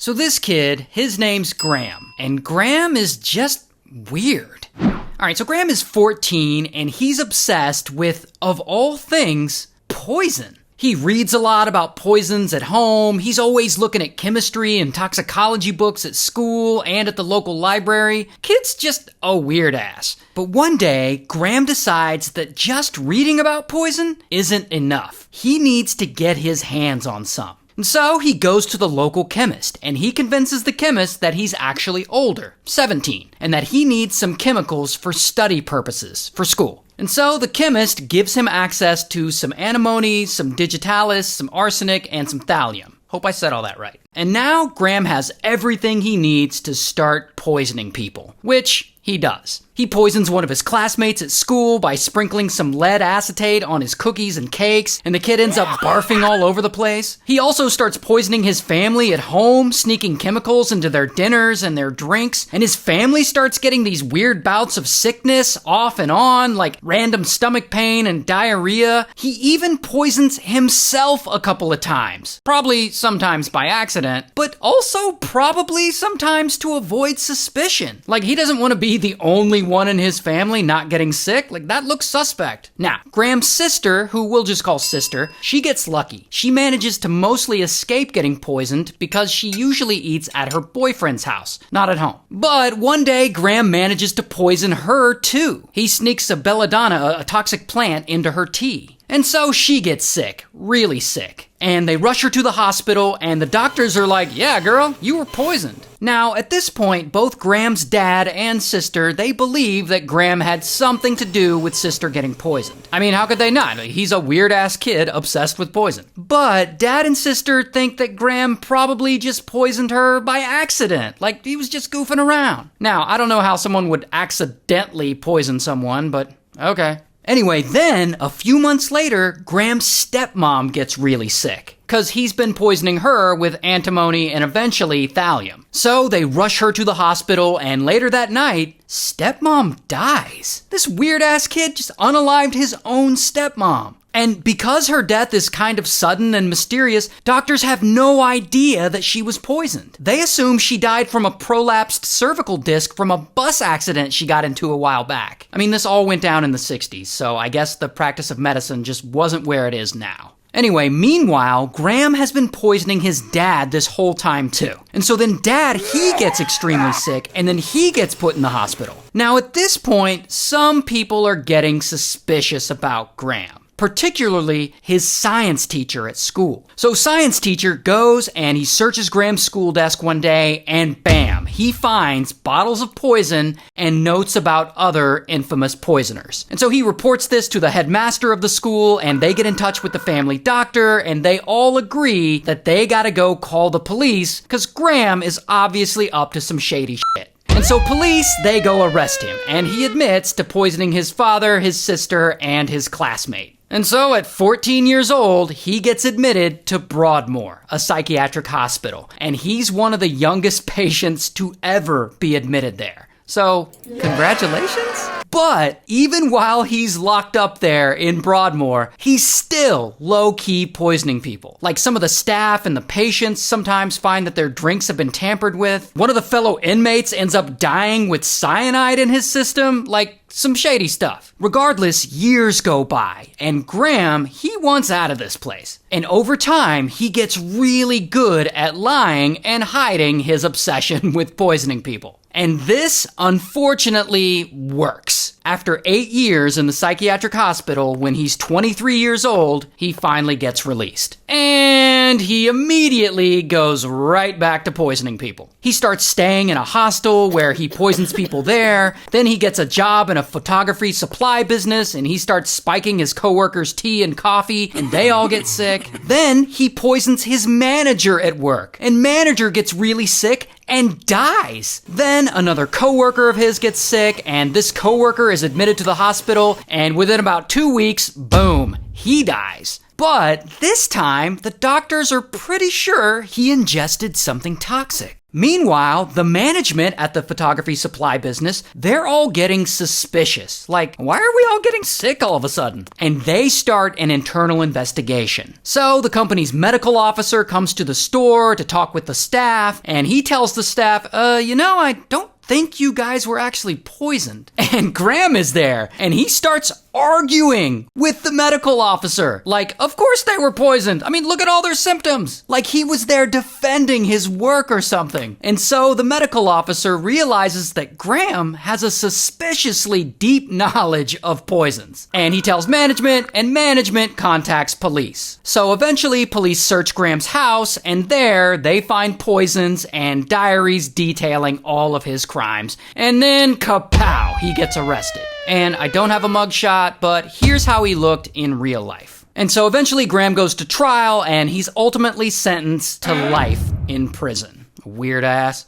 So this kid, his name's Graham, and Graham is just weird. Alright, so Graham is 14, and he's obsessed with, of all things, poison. He reads a lot about poisons at home. He's always looking at chemistry and toxicology books at school and at the local library. Kid's just a weird ass. But one day, Graham decides that just reading about poison isn't enough. He needs to get his hands on some. And so he goes to the local chemist, and he convinces the chemist that he's actually older, 17, and that he needs some chemicals for study purposes, for school. And so the chemist gives him access to some antimony, some digitalis, some arsenic, and some thallium. Hope I said all that right. And now Graham has everything he needs to start poisoning people, which he does. He poisons one of his classmates at school by sprinkling some lead acetate on his cookies and cakes, and the kid ends up barfing all over the place. He also starts poisoning his family at home, sneaking chemicals into their dinners and their drinks, and his family starts getting these weird bouts of sickness off and on, like random stomach pain and diarrhea. He even poisons himself a couple of times. Probably sometimes by accident, but also probably sometimes to avoid suspicion. Like, he doesn't want to be the only one in his family not getting sick. Like, that looks suspect. Now, Graham's sister, who we'll just call Sister, she gets lucky. She manages to mostly escape getting poisoned because she usually eats at her boyfriend's house, not at home. But one day, Graham manages to poison her too. He sneaks a belladonna, a toxic plant, into her tea. And so she gets sick, really sick. And they rush her to the hospital, and the doctors are like, yeah, girl, you were poisoned. Now, at this point, both Graham's dad and sister, they believe that Graham had something to do with Sister getting poisoned. I mean, how could they not? He's a weird-ass kid obsessed with poison. But Dad and Sister think that Graham probably just poisoned her by accident, like he was just goofing around. Now, I don't know how someone would accidentally poison someone, but okay. Anyway, then, a few months later, Graham's stepmom gets really sick, because he's been poisoning her with antimony and eventually thallium. So they rush her to the hospital, and later that night, stepmom dies. This weird-ass kid just unalived his own stepmom. And because her death is kind of sudden and mysterious, doctors have no idea that she was poisoned. They assume she died from a prolapsed cervical disc from a bus accident she got into a while back. I mean, this all went down in the 60s, so I guess the practice of medicine just wasn't where it is now. Anyway, meanwhile, Graham has been poisoning his dad this whole time too. And so then Dad, he gets extremely sick, and then he gets put in the hospital. Now at this point, some people are getting suspicious about Graham. Particularly his science teacher at school. So science teacher goes and he searches Graham's school desk one day, and bam, he finds bottles of poison and notes about other infamous poisoners. And so he reports this to the headmaster of the school, and they get in touch with the family doctor, and they all agree that they gotta go call the police because Graham is obviously up to some shady shit. And so police, they go arrest him, and he admits to poisoning his father, his sister, and his classmate. And so at 14 years old, he gets admitted to Broadmoor, a psychiatric hospital, and he's one of the youngest patients to ever be admitted there. So, congratulations? But even while he's locked up there in Broadmoor, he's still low-key poisoning people. Like, some of the staff and the patients sometimes find that their drinks have been tampered with. One of the fellow inmates ends up dying with cyanide in his system. Like, some shady stuff. Regardless, years go by, and Graham, he wants out of this place. And over time, he gets really good at lying and hiding his obsession with poisoning people. And this, unfortunately, works. After 8 years in the psychiatric hospital, when he's 23 years old, he finally gets released. And he immediately goes right back to poisoning people. He starts staying in a hostel where he poisons people there. Then he gets a job in a photography supply business, and he starts spiking his coworkers' tea and coffee, and they all get sick. Then he poisons his manager at work, and manager gets really sick and dies. Then another coworker of his gets sick, and this coworker is admitted to the hospital, and within about 2 weeks, boom, he dies. But this time, the doctors are pretty sure he ingested something toxic. Meanwhile, the management at the photography supply business, they're all getting suspicious. Like, why are we all getting sick all of a sudden? And they start an internal investigation. So the company's medical officer comes to the store to talk with the staff, and he tells the staff, I don't think you guys were actually poisoned. And Graham is there, and he starts arguing with the medical officer. Like, of course they were poisoned. I mean, look at all their symptoms. Like he was there defending his work or something. And so the medical officer realizes that Graham has a suspiciously deep knowledge of poisons. And he tells management, and management contacts police. So eventually police search Graham's house, and there they find poisons and diaries detailing all of his crimes. And then kapow, he gets arrested. And I don't have a mugshot, but here's how he looked in real life. And so eventually Graham goes to trial, and he's ultimately sentenced to life in prison. Weird ass.